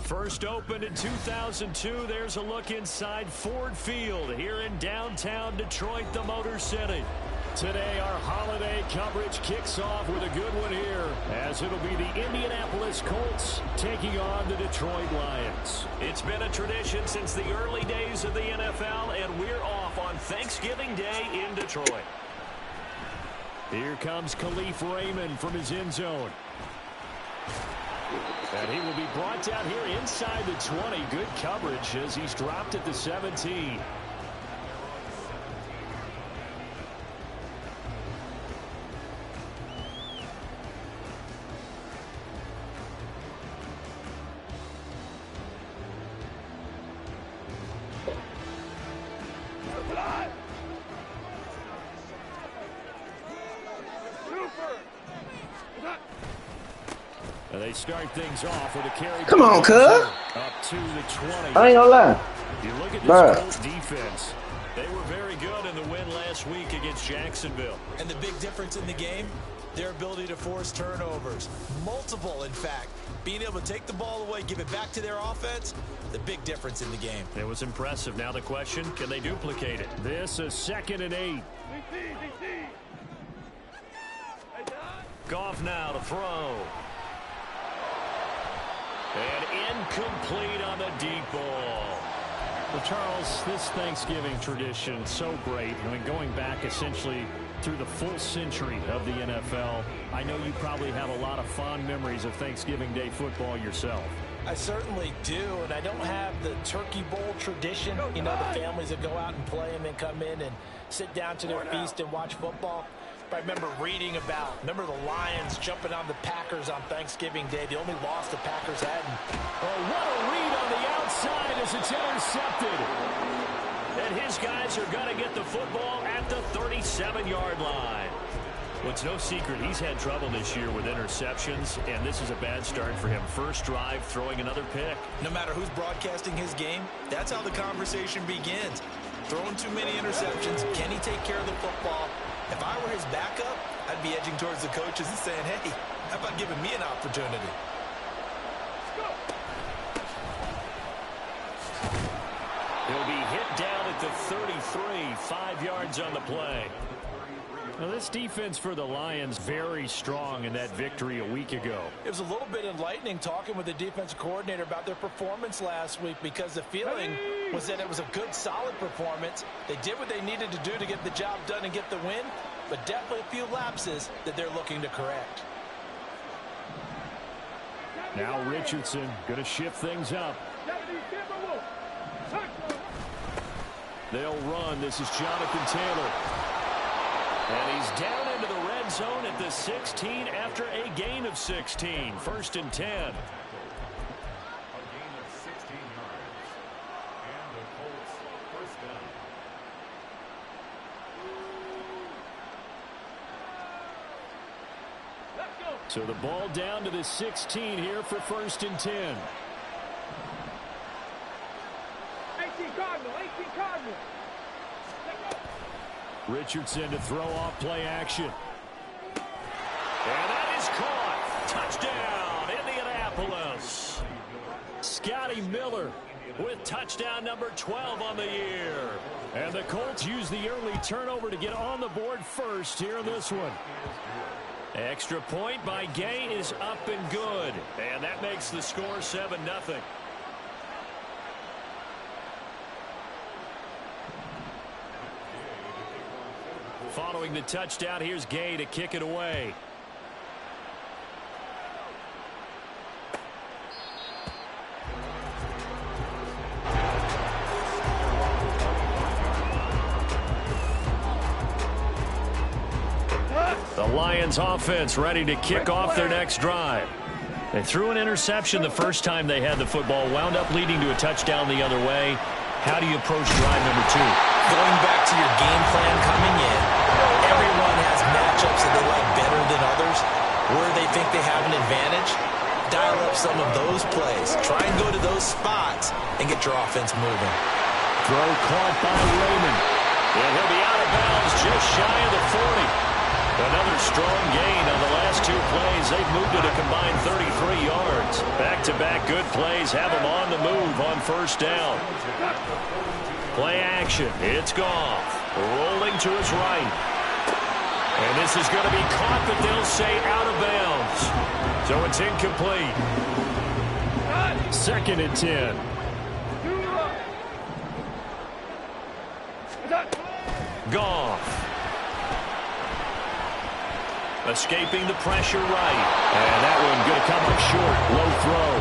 First opened in 2002, there's a look inside Ford Field here in downtown Detroit, the Motor City. Today, our holiday coverage kicks off with a good one here, as it'll be the Indianapolis Colts taking on the Detroit Lions. It's been a tradition since the early days of the NFL, and we're off on Thanksgiving Day in Detroit. Here comes Khalif Raymond from his end zone. And he will be brought down here inside the 20. Good coverage as he's dropped at the 17. They start things off with a carry. Come on, cuz. Up to the 20. I ain't gonna lie. You look at this Colts defense. They were very good in the win last week against Jacksonville. And the big difference in the game, their ability to force turnovers. Multiple, in fact. Being able to take the ball away, give it back to their offense, the big difference in the game. It was impressive. Now the question, can they duplicate it? This is 2nd and 8. Goff now to throw. And incomplete on the deep ball. Well, Charles, this Thanksgiving tradition, so great. I mean, going back essentially through the full century of the NFL, I know you probably have a lot of fond memories of Thanksgiving Day football yourself. I certainly do, and I don't have the Turkey Bowl tradition. You know, the families that go out and play and then come in and sit down to their feast and watch football. I remember reading about, the Lions jumping on the Packers on Thanksgiving Day, the only loss the Packers had. Oh, what a read on the outside as it's intercepted. And his guys are going to get the football at the 37-yard line. Well, it's no secret he's had trouble this year with interceptions, and this is a bad start for him. First drive, throwing another pick. No matter who's broadcasting his game, that's how the conversation begins. Throwing too many interceptions, can he take care of the football? If I were his backup, I'd be edging towards the coaches and saying, hey, how about giving me an opportunity? He'll be hit down at the 33, 5 yards on the play. Now, this defense for the Lions, very strong in that victory a week ago. It was a little bit enlightening talking with the defensive coordinator about their performance last week, because the feeling was that it was a good, solid performance. They did what they needed to do to get the job done and get the win, but definitely a few lapses that they're looking to correct. Now Richardson going to shift things up. They'll run. This is Jonathan Taylor. And he's down into the red zone at the 16 after a gain of 16. 1st and 10. So the ball down to the 16 here for 1st and 10. 18 Cardinal. Richardson to throw off play action. And that is caught. Touchdown, Indianapolis. Scotty Miller with touchdown number 12 on the year. And the Colts use the early turnover to get on the board first here in this one. Extra point by Gay is up and good. And that makes the score 7-0. Following the touchdown, here's Gay to kick it away. The Lions offense ready to kick off their next drive. They threw an interception the first time they had the football, wound up leading to a touchdown the other way. How do you approach drive number 2? Going back to your game plan coming in, everyone has matchups that they like better than others. Where they think they have an advantage, dial up some of those plays. Try and go to those spots and get your offense moving. Throw caught by Raymond. And he'll be out of bounds just shy of the 40. Another strong gain on the last 2 plays. They've moved it a combined 33 yards. Back Back-to-back good plays have him on the move on first down. Play action. It's Goff. Rolling to his right. And this is going to be caught, but they'll say out of bounds. So it's incomplete. 2nd and 10. Goff. Escaping the pressure right. And that one going to come up short. Low throw.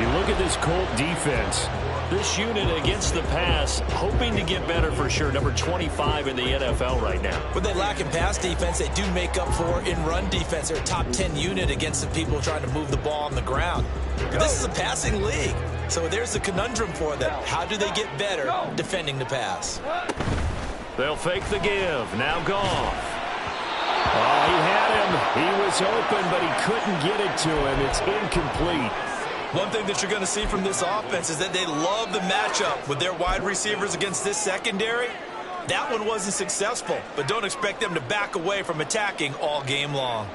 You look at this Colt defense. This unit against the pass, hoping to get better for sure. Number 25 in the NFL right now. What they lack in pass defense, they do make up for in run defense. They're a top 10 unit against the people trying to move the ball on the ground. But this is a passing league. So there's the conundrum for them. How do they get better defending the pass? They'll fake the give. Now Goff. Oh, he had him. He was open, but he couldn't get it to him. It's incomplete. One thing that you're going to see from this offense is that they love the matchup with their wide receivers against this secondary. That one wasn't successful, but don't expect them to back away from attacking all game long.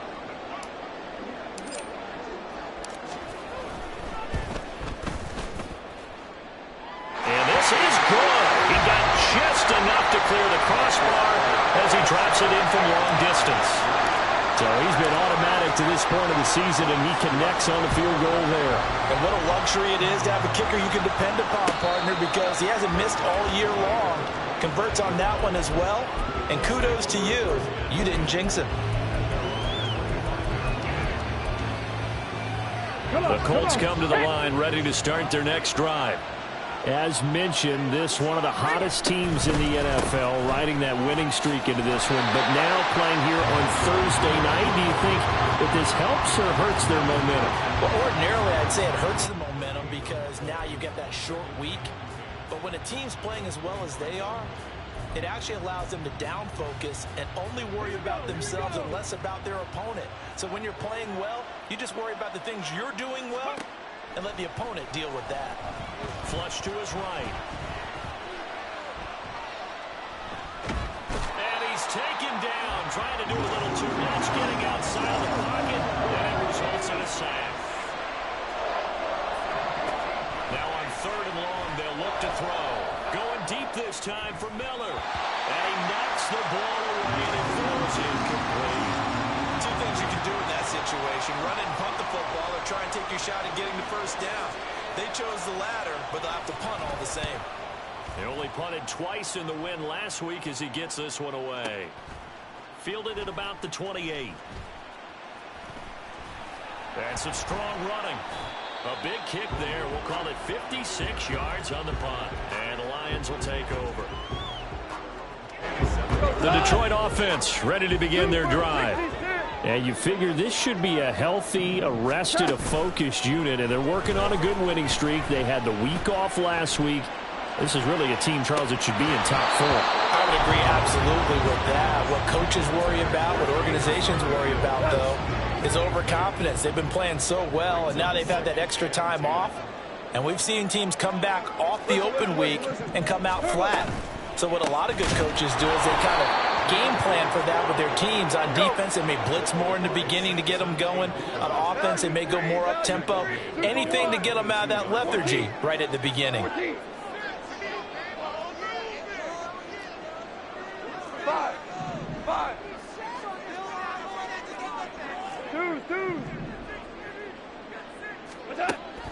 And this is good. He got just enough to clear the crossbar as he drops it in from long distance. So he's been automatic to this point of the season, and he connects on the field goal there. And what a luxury it is to have a kicker you can depend upon, partner, because he hasn't missed all year long. Converts on that one as well. And kudos to you. You didn't jinx him. The Colts come to the line ready to start their next drive. As mentioned, this one of the hottest teams in the NFL, riding that winning streak into this one, but now playing here on Thursday night. Do you think that this helps or hurts their momentum? Well, ordinarily, I'd say it hurts the momentum because now you get that short week. But when a team's playing as well as they are, it actually allows them to down focus and only worry about themselves and less about their opponent. So when you're playing well, you just worry about the things you're doing well and let the opponent deal with that. Flush to his right. And he's taken down, trying to do a little too much, getting outside of the pocket, and it results in a sack. Now on 3rd and long, they'll look to throw. Going deep this time for Miller. And he knocks the ball away, and it falls incomplete. Two things you can do in that situation: run and punt the football, or try and take your shot at getting the first down. They chose the latter, but they'll have to punt all the same. They only punted twice in the win last week as he gets this one away. Fielded at about the 28. And some strong running. A big kick there. We'll call it 56 yards on the punt. And the Lions will take over. The Detroit offense ready to begin their drive. And you figure this should be a healthy, a rested, a focused unit, and they're working on a good winning streak. They had the week off last week. This is really a team, Charles, that should be in top 4. I would agree absolutely with that. What coaches worry about, what organizations worry about, though, is overconfidence. They've been playing so well, and now they've had that extra time off. And we've seen teams come back off the open week and come out flat. So what a lot of good coaches do is they kind of game plan for that with their teams. On defense, they may blitz more in the beginning to get them going. On offense, they may go more up-tempo. Anything to get them out of that lethargy right at the beginning. 5. 2.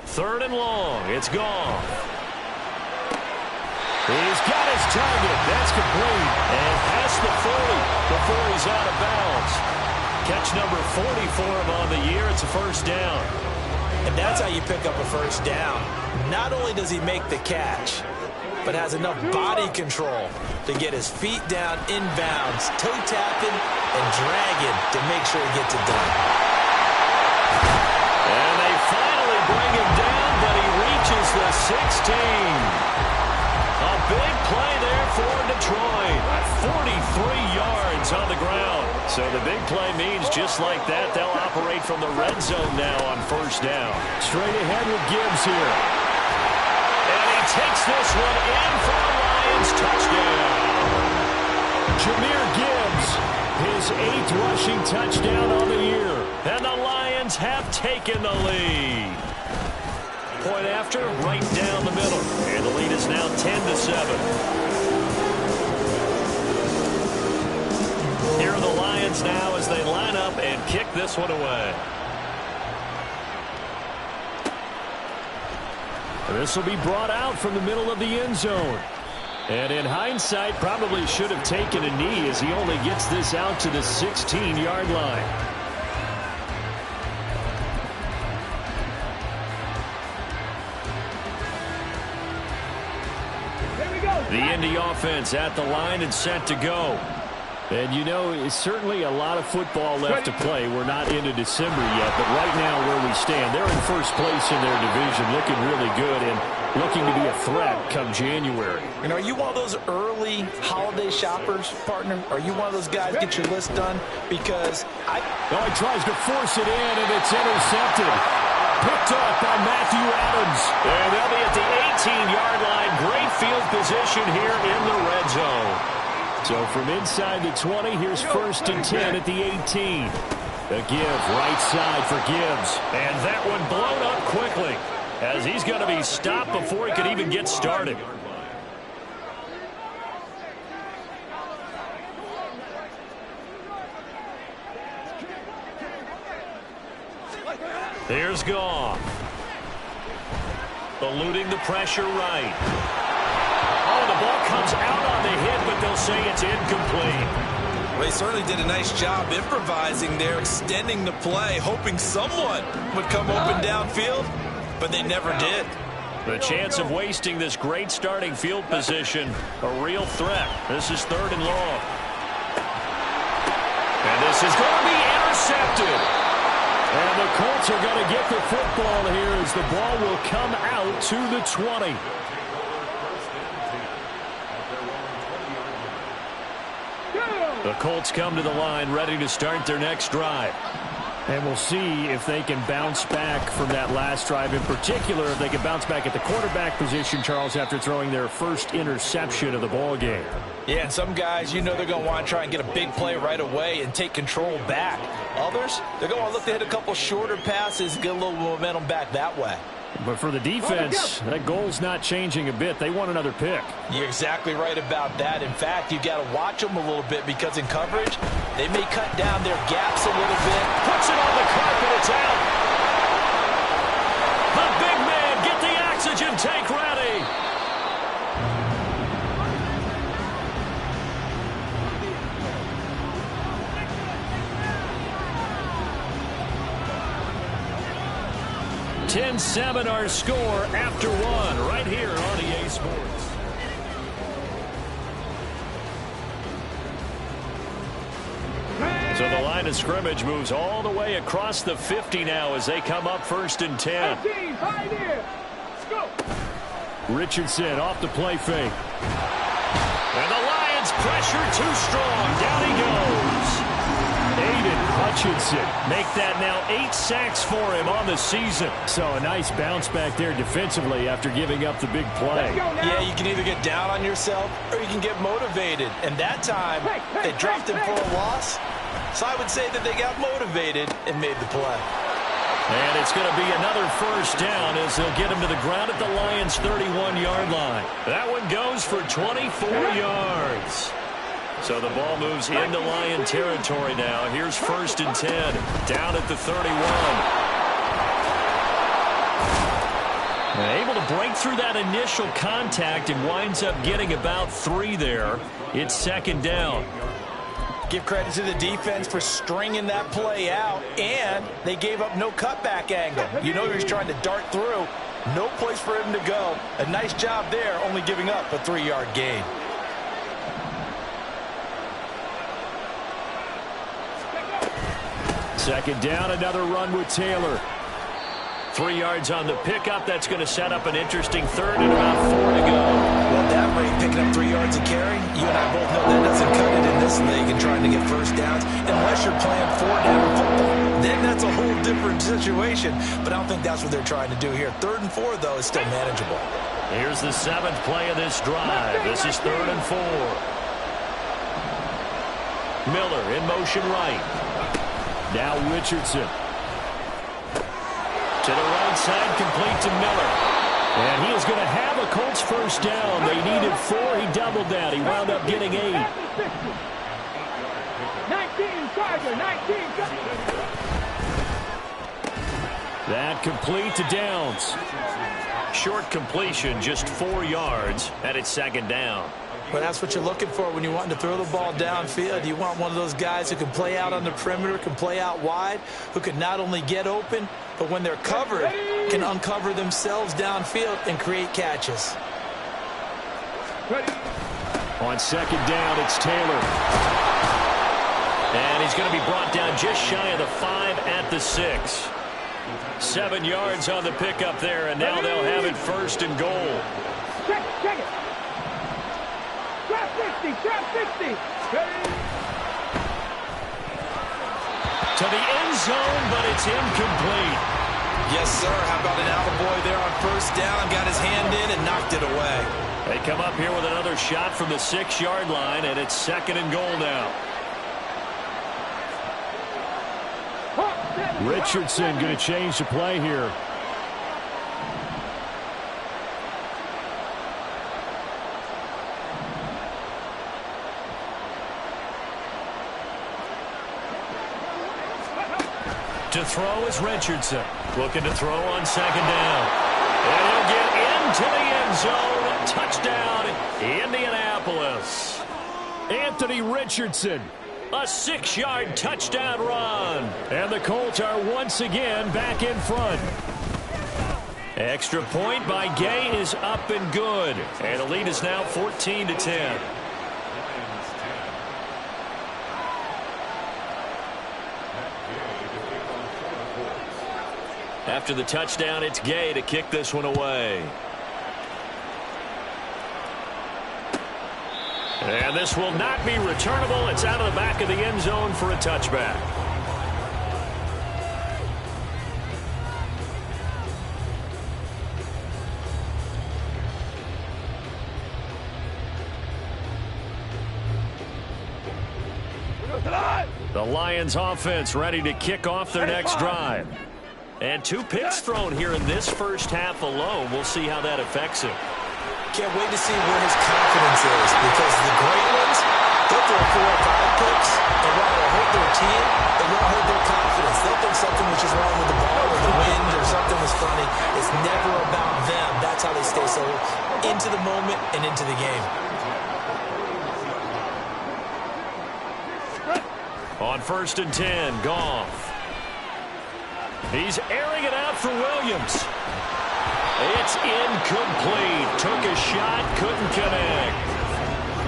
3rd and long. It's gone. He's got his target. That's complete. And past the 40 before he's out of bounds. Catch number 40 for him on the year. It's a first down. And that's how you pick up a first down. Not only does he make the catch, but has enough body control to get his feet down inbounds, toe tapping and dragging to make sure he gets it done. And they finally bring him down, but he reaches the 16. A big play there for Detroit. 43 yards on the ground. So the big play means just like that, they'll operate from the red zone now on first down. Straight ahead with Gibbs here. And he takes this one in for a Lions touchdown. Jahmyr Gibbs, his 8th rushing touchdown on the year. And the Lions have taken the lead. point after, right down the middle. And the lead is now 10-7. Here are the Lions now as they line up and kick this one away. This will be brought out from the middle of the end zone. And in hindsight, probably should have taken a knee as he only gets this out to the 16-yard line. The Indy offense at the line and set to go. And you know, it's certainly a lot of football left to play. We're not into December yet, but right now where we stand, they're in first place in their division, looking really good and looking to be a threat come January. And are you one of those early holiday shoppers, partner? Are you one of those guys get your list done? Because he tries to force it in, and it's intercepted. Picked up by Matthew Adams. And they'll be at the 18-yard line. Great field position here in the red zone. So from inside the 20, here's 1st and 10 at the 18. The give, right side for Gibbs. And that one blown up quickly as he's going to be stopped before he could even get started. There's Goff. Eluding the pressure right. Oh, the ball comes out on the hit, but they'll say it's incomplete. Well, they certainly did a nice job improvising there, extending the play, hoping someone would come open downfield, but they never did. The chance of wasting this great starting field position, a real threat. This is 3rd and long. And this is going to be intercepted. And the Colts are going to get the football here as the ball will come out to the 20. The Colts come to the line ready to start their next drive. And we'll see if they can bounce back from that last drive. In particular, if they can bounce back at the quarterback position, Charles, after throwing their first interception of the ball game. Yeah, and some guys, you know they're going to want to try and get a big play right away and take control back. Others, they're going to look to hit a couple shorter passes and get a little momentum back that way. But for the defense, that goal's not changing a bit. They want another pick. You're exactly right about that. In fact, you got to watch them a little bit because in coverage, they may cut down their gaps a little bit. Puts it on the carpet. It's out. The big man, get the oxygen tank ready. (10-7) our score after one right here on EA Sports. So the line of scrimmage moves all the way across the 50 now as they come up 1st and 10. Richardson off the play fake. And the Lions pressure too strong. Down he goes. Aiden Hutchinson make that now 8 sacks for him on the season. So a nice bounce back there defensively after giving up the big play. Yeah, you can either get down on yourself or you can get motivated. And that time, they dropped him for a loss. So I would say that they got motivated and made the play. And it's going to be another 1st down as they'll get him to the ground at the Lions' 31-yard line. That one goes for 24 yards. So the ball moves into Lion territory now. Here's 1st and 10, down at the 31. Able to break through that initial contact and winds up getting about 3 there. It's 2nd down. Give credit to the defense for stringing that play out, and they gave up no cutback angle. You know he was trying to dart through. No place for him to go. A nice job there, only giving up a 3-yard gain. Second down, another run with Taylor. 3 yards on the pickup. That's going to set up an interesting 3rd and about 4 to go. Well, at that rate, picking up 3 yards a carry, you and I both know that doesn't cut it in this league and trying to get 1st downs unless you're playing 4-down football. Then that's a whole different situation, but I don't think that's what they're trying to do here. 3rd and 4, though, is still manageable. Here's the 7th play of this drive. This is 3rd and 4. Miller in motion right. Now Richardson. To the right side, complete to Miller. And he is going to have a Colts first down. They needed 4. He doubled that. He wound up getting 8. 19 Charger, 19 That complete to Downs. Short completion, just 4 yards, and it's second down. Well, that's what you're looking for when you want to throw the ball downfield. You want one of those guys who can play out on the perimeter, can play out wide, who can not only get open, but when they're covered, can uncover themselves downfield and create catches. On second down, it's Taylor. And he's going to be brought down just shy of the 5 at the 6. 7 yards on the pickup there, and now they'll have it first and goal. Check it. Trap 60. To the end zone, but it's incomplete. Yes, sir. How about an attaboy there on first down? Got his hand in and knocked it away. They come up here with another shot from the 6-yard line, and it's second and goal now. Richardson going to change the play here. To throw is Richardson. Looking to throw on second down. And he'll get into the end zone. Touchdown, Indianapolis. Anthony Richardson. A 6-yard touchdown run. And the Colts are once again back in front. Extra point by Gay is up and good. And the lead is now 14-10. After the touchdown, it's Gay to kick this one away. And this will not be returnable. It's out of the back of the end zone for a touchback. The Lions offense ready to kick off their next drive. And 2 picks thrown here in this first half alone. We'll see how that affects him. Can't wait to see where his confidence is, because the great ones, they'll throw 4 or 5 picks, and while they'll hurt their team, they won't hurt their confidence. They'll think something which is wrong with the ball or the wind or something was funny. It's never about them. That's how they stay so into the moment and into the game. On first and 10, Goff. He's airing it out for Williams. It's incomplete. Took a shot, couldn't connect.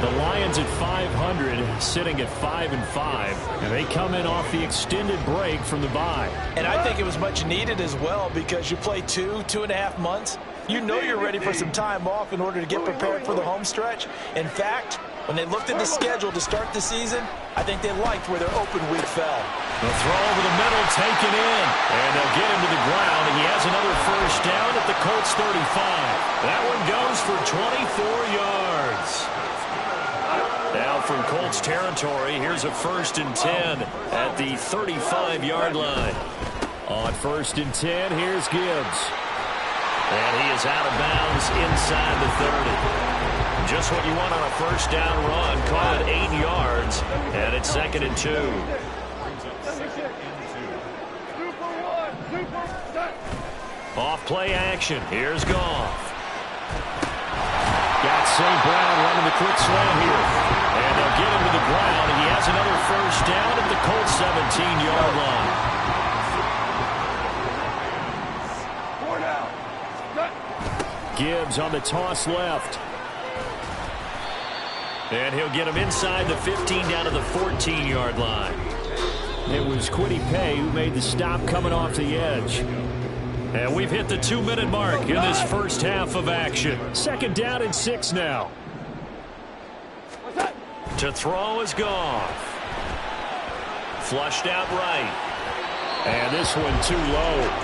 The Lions at 500, sitting at 5-5, and they come in off the extended break from the bye. And I think it was much needed as well, because you play 2.5 months. You know you're ready for some time off in order to get prepared for the home stretch. In fact, when they looked at the schedule to start the season, I think they liked where their open week fell. The throw over the middle, taken in. And they'll get him to the ground, and he has another first down at the Colts 35. That one goes for 24 yards. Now from Colts territory, here's a first and 10 at the 35-yard line. On first and 10, here's Gibbs. And he is out of bounds inside the 30. Just what you want on a first down run. Caught it 8 yards, and it's second and 2. Off play action. Here's Goff. Got St. Brown running the quick slant here. And they'll get him to the ground, and he has another first down at the Colts 17-yard line. Gibbs on the toss left. And he'll get him inside the 15 down to the 14-yard line. It was Kwity Paye who made the stop coming off the edge. And we've hit the 2-minute mark in this first half of action. Second down and 6 now. To throw is Goff. Flushed out right. And this one too low.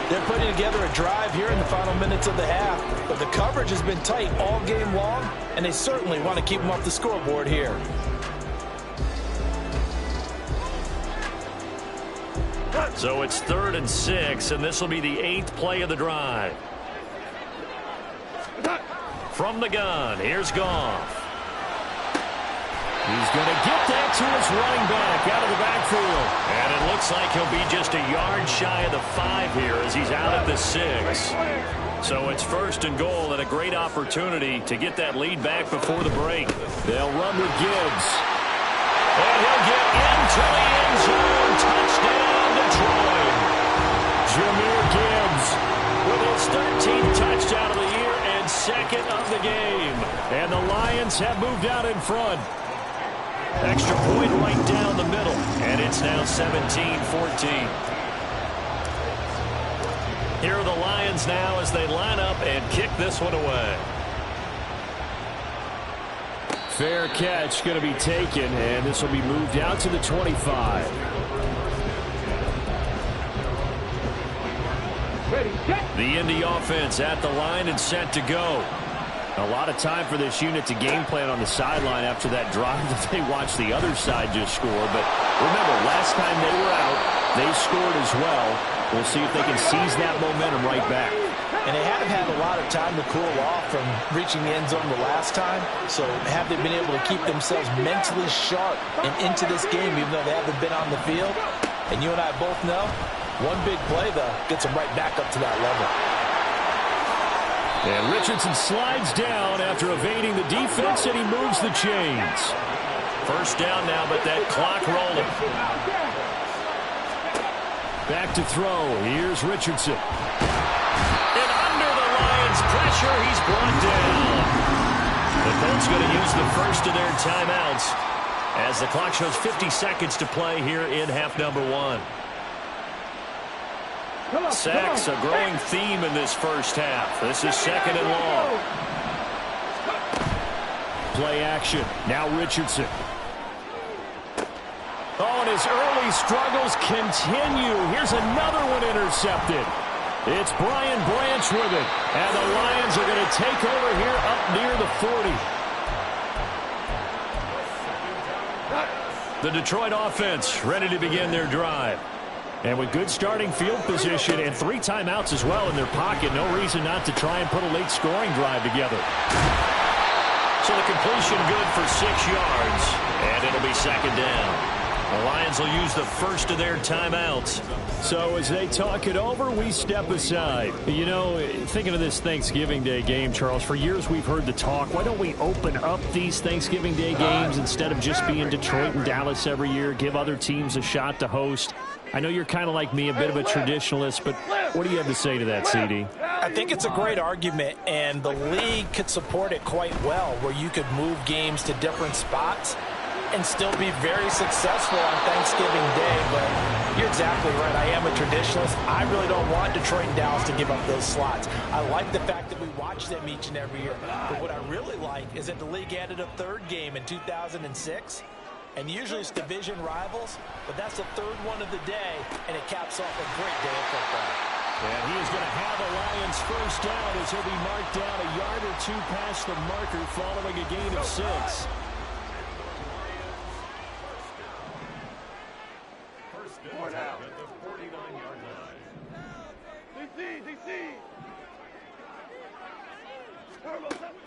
They're putting together a drive here in the final minutes of the half, but the coverage has been tight all game long, and they certainly want to keep them off the scoreboard here. So it's 3rd and 6, and this will be the 8th play of the drive. From the gun, here's Goff. He's going to get that to his running back out of the backfield. And it looks like he'll be just a yard shy of the 5 here as he's out at the 6. So it's 1st and goal and a great opportunity to get that lead back before the break. They'll run with Gibbs. And he'll get into the end zone. Touchdown, Detroit. Jahmyr Gibbs with his 13th touchdown of the year and 2nd of the game. And the Lions have moved out in front. Extra point right down the middle, and it's now 17-14. Here are the Lions now as they line up and kick this one away. Fair catch going to be taken, and this will be moved out to the 25. The Indy offense at the line and set to go. A lot of time for this unit to game plan on the sideline after that drive that they watched the other side just score. But remember, last time they were out, they scored as well. We'll see if they can seize that momentum right back. And they haven't had a lot of time to cool off from reaching the end zone the last time. So have they been able to keep themselves mentally sharp and into this game even though they haven't been on the field? And you and I both know, one big play, though, gets them right back up to that level. And Richardson slides down after evading the defense, and he moves the chains. 1st down now, but that clock rolling. Back to throw. Here's Richardson. And under the Lions' pressure, he's brought down. The Colts going to use the first of their timeouts as the clock shows 50 seconds to play here in half number 1. Sacks, a growing theme in this first half. This is 2nd and long. Play action. Now Richardson. Oh, and his early struggles continue. Here's another one intercepted. It's Brian Branch with it. And the Lions are going to take over here up near the 40. The Detroit offense ready to begin their drive. And with good starting field position and 3 timeouts as well in their pocket, no reason not to try and put a late scoring drive together. So the completion good for 6 yards, and it'll be 2nd down. The Lions will use the first of their timeouts. So as they talk it over, we step aside. You know, thinking of this Thanksgiving Day game, Charles, for years we've heard the talk, why don't we open up these Thanksgiving Day games instead of just being Detroit and Dallas every year, give other teams a shot to host? I know you're kind of like me, a bit of a traditionalist, but what do you have to say to that, CD? I think it's a great argument, and the league could support it quite well, where you could move games to different spots and still be very successful on Thanksgiving Day. But you're exactly right. I am a traditionalist. I really don't want Detroit and Dallas to give up those slots. I like the fact that we watch them each and every year. But what I really like is that the league added a 3rd game in 2006. And usually it's division rivals, but that's the 3rd one of the day, and it caps off a great day of football. And he is going to have a Lions first down as he'll be marked down a yard or 2 past the marker following a gain of 6. First down at the 49-yard line.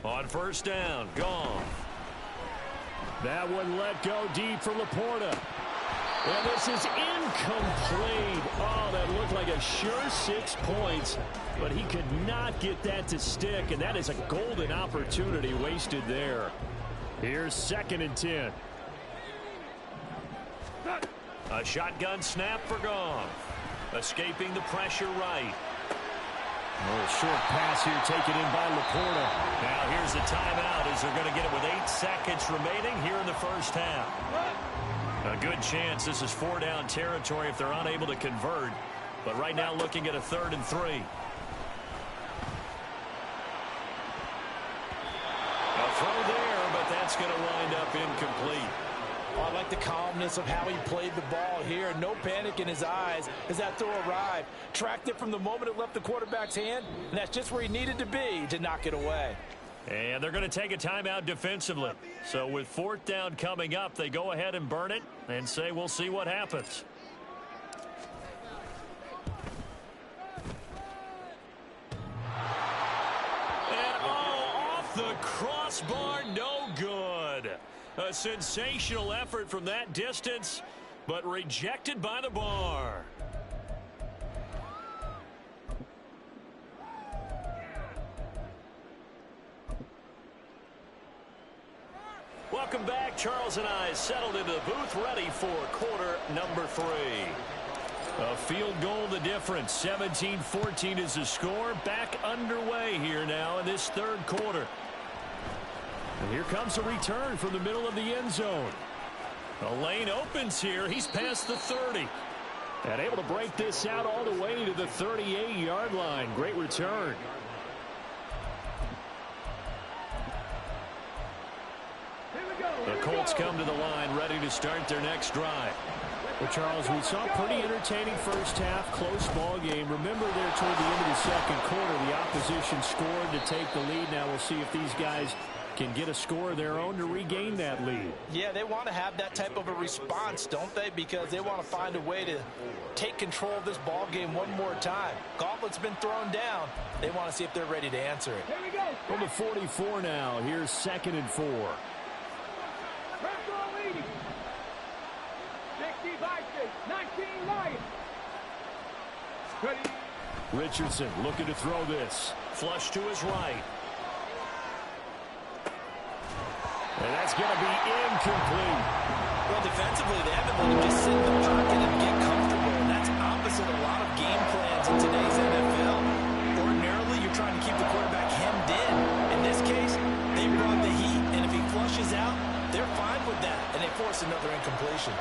On 1st down, gone. That one let go deep for Laporta. And this is incomplete. Oh, that looked like a sure 6 points, but he could not get that to stick, and that is a golden opportunity wasted there. Here's 2nd and 10. A shotgun snap for Goff. Escaping the pressure right. A little short pass here taken in by Laporta. Now here's the timeout as they're going to get it with 8 seconds remaining here in the first half. A good chance this is 4-down territory if they're unable to convert. But right now looking at a 3rd and 3. A throw there, but that's going to wind up incomplete. Oh, I like the calmness of how he played the ball here. No panic in his eyes as that throw arrived. Tracked it from the moment it left the quarterback's hand, and that's just where he needed to be to knock it away. And they're going to take a timeout defensively. So with 4th down coming up, they go ahead and burn it and say we'll see what happens. the crossbar, no good. A sensational effort from that distance, but rejected by the bar. Welcome back. Charles and I settled into the booth, ready for quarter number 3. A field goal the difference. 17-14 is the score. Back underway here now in this third quarter. And here comes a return from the middle of the end zone. The lane opens here. He's past the 30. And able to break this out all the way to the 38-yard line. Great return. The Colts come to the line, ready to start their next drive. Well, Charles, we saw a pretty entertaining first half, close ball game. Remember there toward the end of the second quarter, the opposition scored to take the lead. Now we'll see if these guys can get a score of their own to regain that lead. Yeah, they want to have that type of a response, don't they? Because they want to find a way to take control of this ball game one more time. Gauntlet's been thrown down. They want to see if they're ready to answer it. Here we go. From the 44 now, here's 2nd and 4. Retro leading. 60 Vikings, 19 Lions. Ready. Richardson looking to throw this. Flush to his right. And that's going to be incomplete. Well, defensively, they haven't let him just sit in the pocket and get comfortable. And that's opposite a lot of game plans in today's NFL. Ordinarily, you're trying to keep the quarterback hemmed in. In this case, they brought the heat, and if he flushes out, they're fine with that, and they force another incompletion.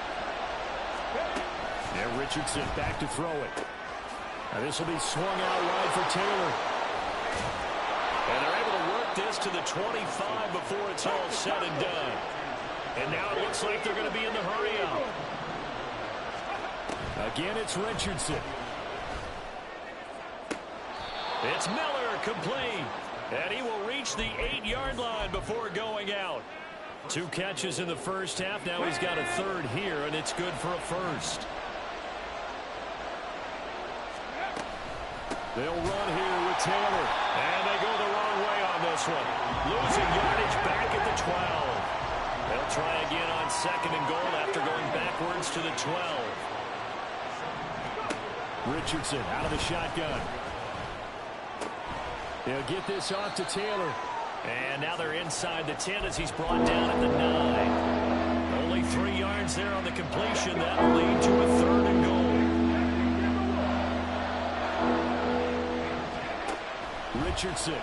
There, Richardson back to throw it. Now this will be swung out wide for Taylor. And they're able to work this to the 25 before it's all said and done. And now it looks like they're going to be in the hurry up. Again, it's Richardson. It's Miller, complete. And he will reach the 8-yard line before going out. 2 catches in the first half. Now he's got a third here, and it's good for a first. They'll run here with Taylor. And they go the wrong way on this one. Losing yardage back at the 12. They'll try again on 2nd and goal after going backwards to the 12. Richardson out of the shotgun. They'll get this off to Taylor. And now they're inside the 10 as he's brought down at the 9. Only 3 yards there on the completion. That'll lead to a 3rd and goal. Richardson.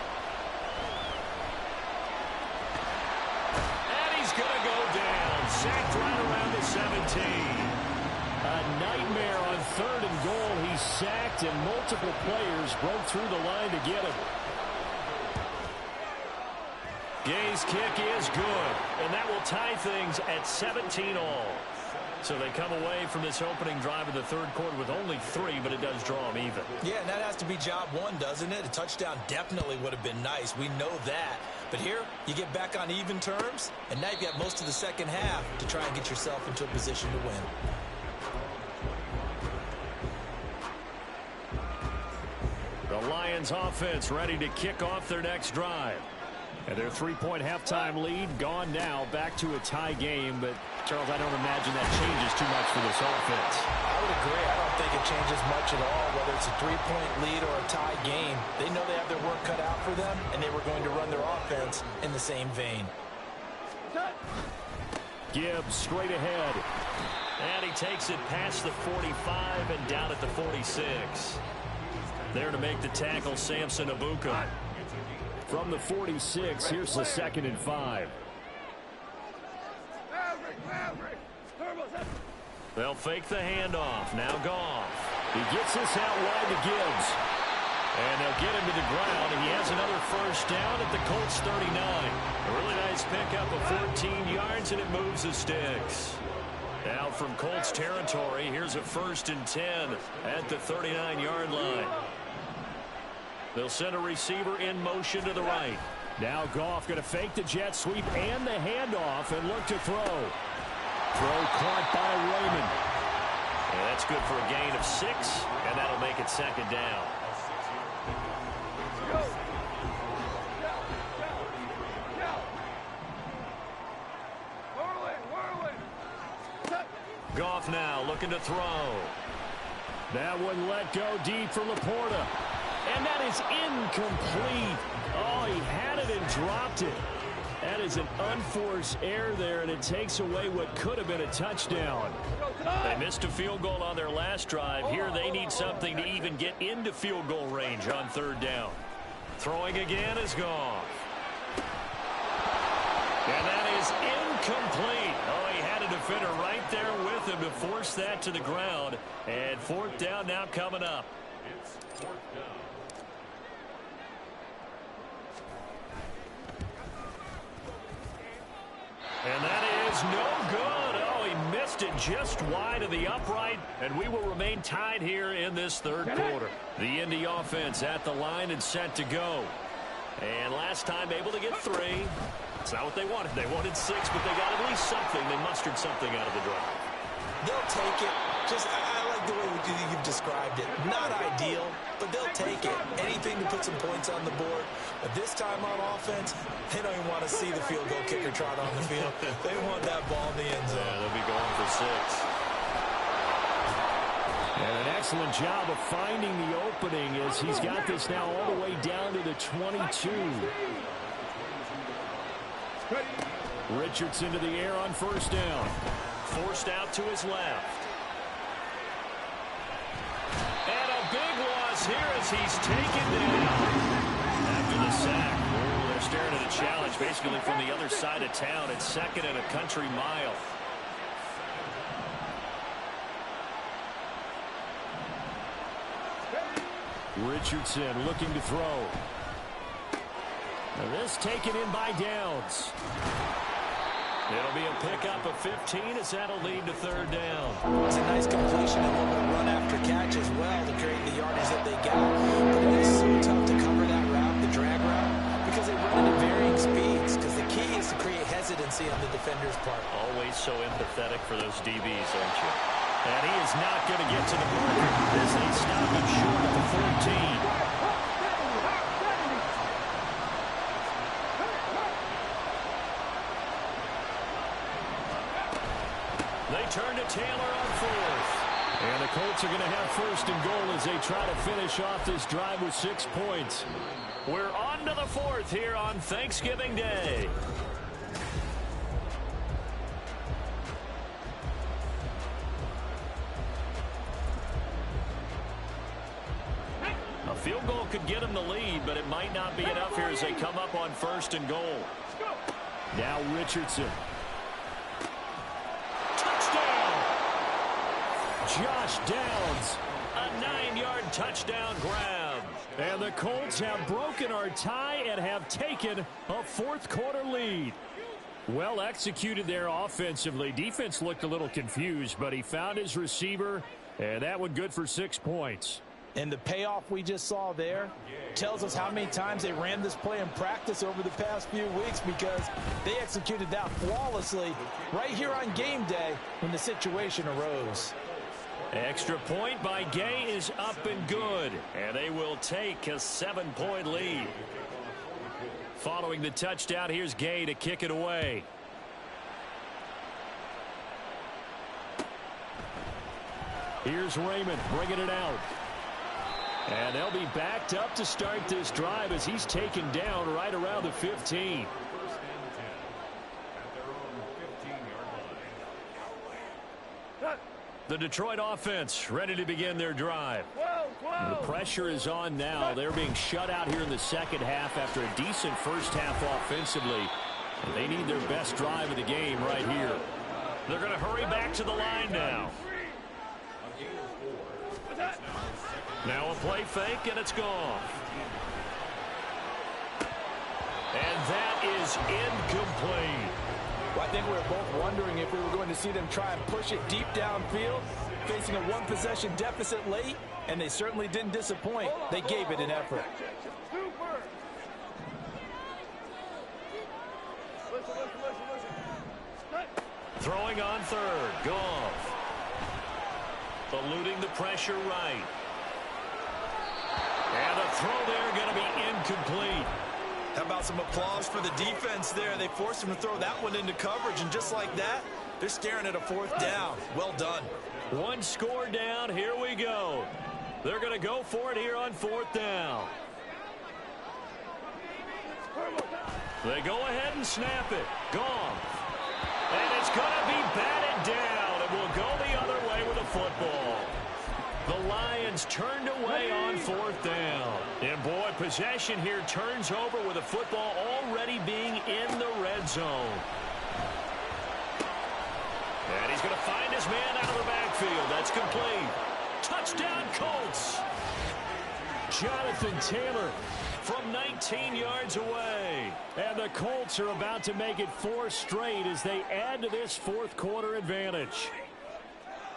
And he's going to go down. Sacked right around the 17. A nightmare on 3rd and goal. He's sacked, and multiple players broke through the line to get him. Gay's kick is good, and that will tie things at 17 all. So they come away from this opening drive of the third quarter with only 3, but it does draw them even. Yeah, and that has to be job one, doesn't it? A touchdown definitely would have been nice. We know that. But here, you get back on even terms, and now you've got most of the second half to try and get yourself into a position to win. The Lions offense ready to kick off their next drive. And their 3-point halftime lead gone now, back to a tie game. But, Charles, I don't imagine that changes too much for this offense. I would agree. I don't think it changes much at all, whether it's a 3-point lead or a tie game. They know they have their work cut out for them, and they were going to run their offense in the same vein. Gibbs straight ahead. And he takes it past the 45 and down at the 46. There to make the tackle, Samson Abuka. From the 46, here's the 2nd and 5. They'll fake the handoff. Now Goff. He gets this out wide to Gibbs. And they'll get him to the ground. And he has another first down at the Colts 39. A really nice pickup of 14 yards, and it moves the sticks. Now from Colts territory, here's a 1st and 10 at the 39-yard line. They'll send a receiver in motion to the right. Now Goff going to fake the jet sweep and the handoff and look to throw. Throw caught by Raymond. And that's good for a gain of 6, and that'll make it 2nd down. Goff now looking to throw. That one let go deep for Laporta. And that is incomplete. Oh, he had it and dropped it. That is an unforced error there, and it takes away what could have been a touchdown. They missed a field goal on their last drive. Here they need something to even get into field goal range on third down. Throwing again is Goff. And that is incomplete. Oh, he had a defender right there with him to force that to the ground. And fourth down now coming up. It's fourth down. And that is no good. Oh, he missed it just wide of the upright. And we will remain tied here in this third quarter. The Indy offense at the line and set to go. And last time able to get 3. It's not what they wanted. They wanted 6, but they got at least something. They mustered something out of the drive. They'll take it. I like the way you've described it. Not ideal, but they'll take it. Anything to put some points on the board. But this time on offense, they don't even want to see the field goal kicker trot on the field. They want that ball in the end zone. Yeah, they'll be going for 6. And an excellent job of finding the opening as he's got this now all the way down to the 22. Richardson to the air on first down. Forced out to his left. And a big loss here as he's taken down. After the sack, they're staring at a challenge basically from the other side of town. It's second and a country mile. Richardson looking to throw. And this taken in by Downs. It'll be a pickup of 15 as that'll lead to third down. It's a nice completion and a little bit of run after catch as well to create the yardage that they got. But it is so tough to cover that route, the drag route, because they run it at varying speeds. Because the key is to create hesitancy on the defender's part. Always so empathetic for those DBs, aren't you? And he is not going to get to the marker as they stop him short of the 14. They turn to Taylor on fourth. And the Colts are going to have first and goal as they try to finish off this drive with 6 points. We're on to the fourth here on Thanksgiving Day. A field goal could get them the lead, but it might not be enough here as they come up on first and goal. Now Richardson. Josh Downs, a 9-yard touchdown grab. And the Colts have broken our tie and have taken a fourth quarter lead. Well executed there offensively. Defense looked a little confused, but he found his receiver, and that one good for 6 points. And the payoff we just saw there tells us how many times they ran this play in practice over the past few weeks, because they executed that flawlessly right here on game day when the situation arose. Extra point by Gay is up and good, and they will take a 7-point lead. Following the touchdown, here's Gay to kick it away. Here's Raymond bringing it out. And they'll be backed up to start this drive as he's taken down right around the 15. The Detroit offense ready to begin their drive. The pressure is on now. They're being shut out here in the second half after a decent first half offensively. And they need their best drive of the game right here. They're going to hurry back to the line now. Now a play fake, and it's gone. And that is incomplete. Well, I think we were both wondering if we were going to see them try and push it deep downfield, facing a one-possession deficit late, and they certainly didn't disappoint. They gave it an effort. Throwing on third, Goff. Eluding the pressure right. And the throw there going to be incomplete. How about some applause for the defense there? They forced him to throw that one into coverage, and just like that, They're staring at a fourth down. Well done. One score down. Here we go. They're going to go for it here on fourth down. They go ahead and snap it. Gone. And it's going to be batted down. It will go the other way with a football. The Lions turned away on fourth down. And boy, possession here turns over with a football already being in the red zone. And he's going to find his man out of the backfield. That's complete. Touchdown, Colts. Jonathan Taylor from 19 yards away. And the Colts are about to make it 4 straight as they add to this fourth quarter advantage.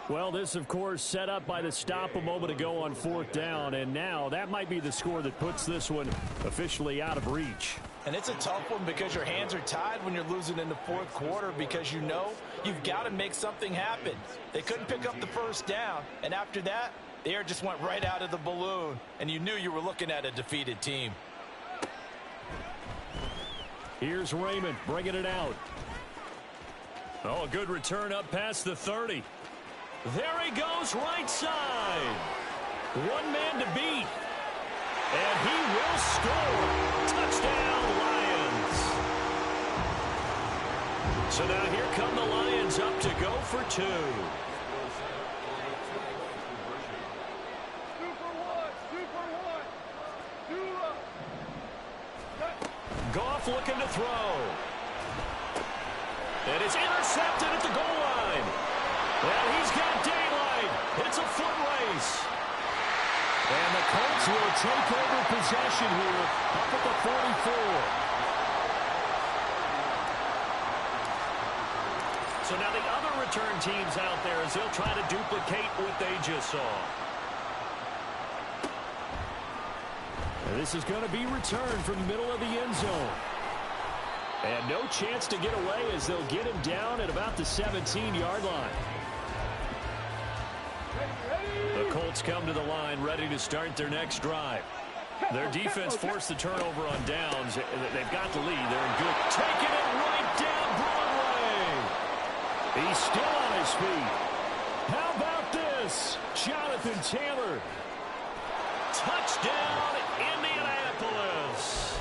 Well, this, of course, set up by the stop a moment ago on fourth down. And now that might be the score that puts this one officially out of reach. And it's a tough one because your hands are tied when you're losing in the fourth quarter because you know you've got to make something happen. They couldn't pick up the first down. And after that, the air just went right out of the balloon. And you knew you were looking at a defeated team. Here's Raymond bringing it out. Oh, a good return up past the 30. There he goes, right side. One man to beat. And he will score. Touchdown, Lions. So now here come the Lions up to go for 2. Goff looking to throw. And it's intercepted at the goal line. And he's got daylight. It's a foot race. And the Colts will take over possession here up at the 44. So now the other return teams out there as they'll try to duplicate what they just saw. And this is going to be returned from the middle of the end zone. And no chance to get away as they'll get him down at about the 17-yard line. The Colts come to the line ready to start their next drive. Their defense forced the turnover on downs. They've got the lead. They're in good. Taking it right down Broadway. He's still on his feet. How about this? Jonathan Taylor. Touchdown, Indianapolis.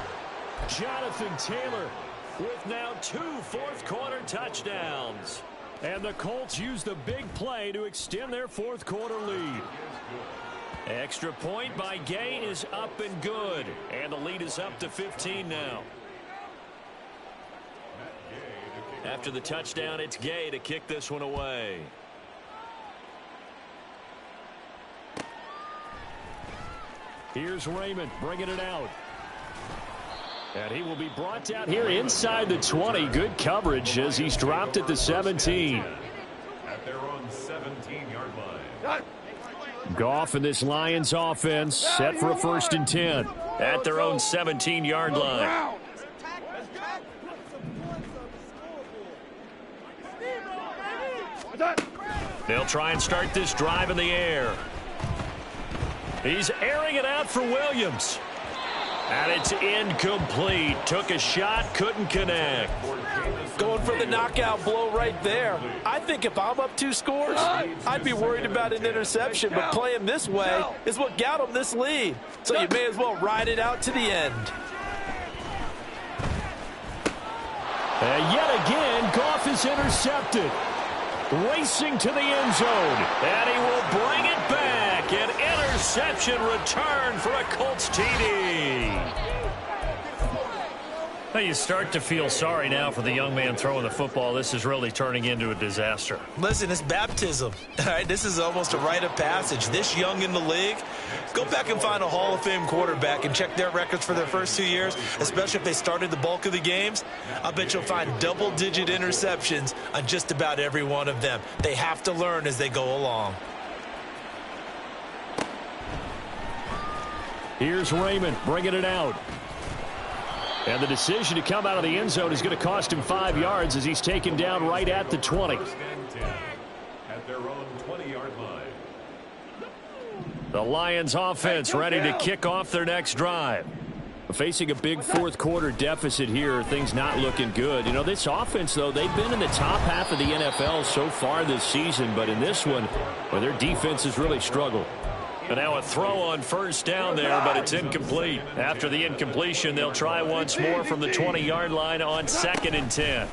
Jonathan Taylor with now 2 fourth-quarter touchdowns. And the Colts use the big play to extend their fourth quarter lead. Extra point by Gay is up and good. And the lead is up to 15 now. After the touchdown, it's Gay to kick this one away. Here's Raymond bringing it out. And he will be brought down here inside the 20. Good coverage as he's dropped at the 17. At their own 17-yard line. Goff and this Lions offense set for a 1st and 10 at their own 17-yard line. They'll try and start this drive in the air. He's airing it out for Williams. And it's incomplete. Took a shot, couldn't connect. Going for the knockout blow right there. I think if I'm up 2 scores, I'd be worried about an interception. But playing this way is what got him this lead. So you may as well ride it out to the end. And yet again, Goff is intercepted. Racing to the end zone. And he will bring it back. An interception return for a Colts TD. Now you start to feel sorry now for the young man throwing the football. This is really turning into a disaster. Listen, it's baptism. All right, this is almost a rite of passage. This young in the league, go back and find a Hall of Fame quarterback and check their records for their first 2 years, especially if they started the bulk of the games. I bet you'll find double-digit interceptions on just about every one of them. They have to learn as they go along. Here's Raymond bringing it out. And the decision to come out of the end zone is going to cost him 5 yards as he's taken down right at the 20. At their own 20-yard line. The Lions offense ready to kick off their next drive. Facing a big fourth quarter deficit here, things not looking good. You know, this offense, though, they've been in the top half of the NFL so far this season, but in this one, well, their defense has really struggled. And now a throw on first down there, but it's incomplete. After the incompletion, they'll try once more from the 20-yard line on 2nd and 10.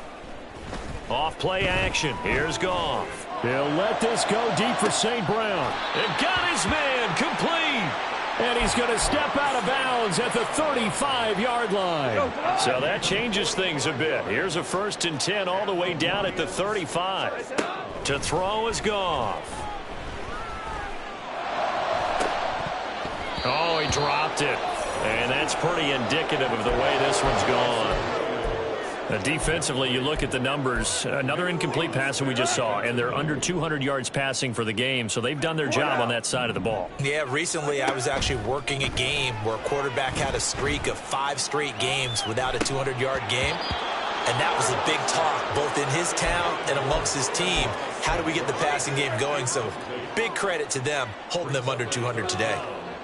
Off play action. Here's Goff. He'll let this go deep for St. Brown. And got his man complete. And he's going to step out of bounds at the 35-yard line. So that changes things a bit. Here's a 1st and 10 all the way down at the 35. To throw is Goff. Oh, he dropped it. And that's pretty indicative of the way this one's gone. Defensively, you look at the numbers. Another incomplete pass that we just saw, and they're under 200 yards passing for the game, so they've done their job on that side of the ball. Yeah, recently I was actually working a game where a quarterback had a streak of 5 straight games without a 200-yard game, and that was a big talk, both in his town and amongst his team. How do we get the passing game going? So big credit to them, holding them under 200 today.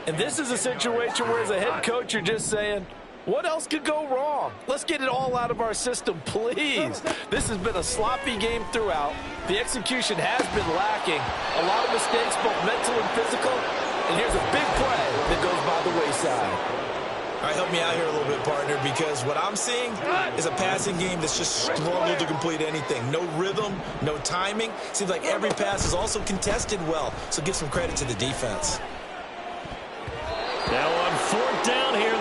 And this is a situation where, as a head coach, you're just saying, what else could go wrong? Let's get it all out of our system, please. This has been a sloppy game throughout. The execution has been lacking. A lot of mistakes, both mental and physical. And here's a big play that goes by the wayside. All right, help me out here a little bit, partner, because what I'm seeing is a passing game that's just struggled to complete anything. No rhythm, no timing. Seems like every pass is also contested well, so give some credit to the defense. Now on 4th down here.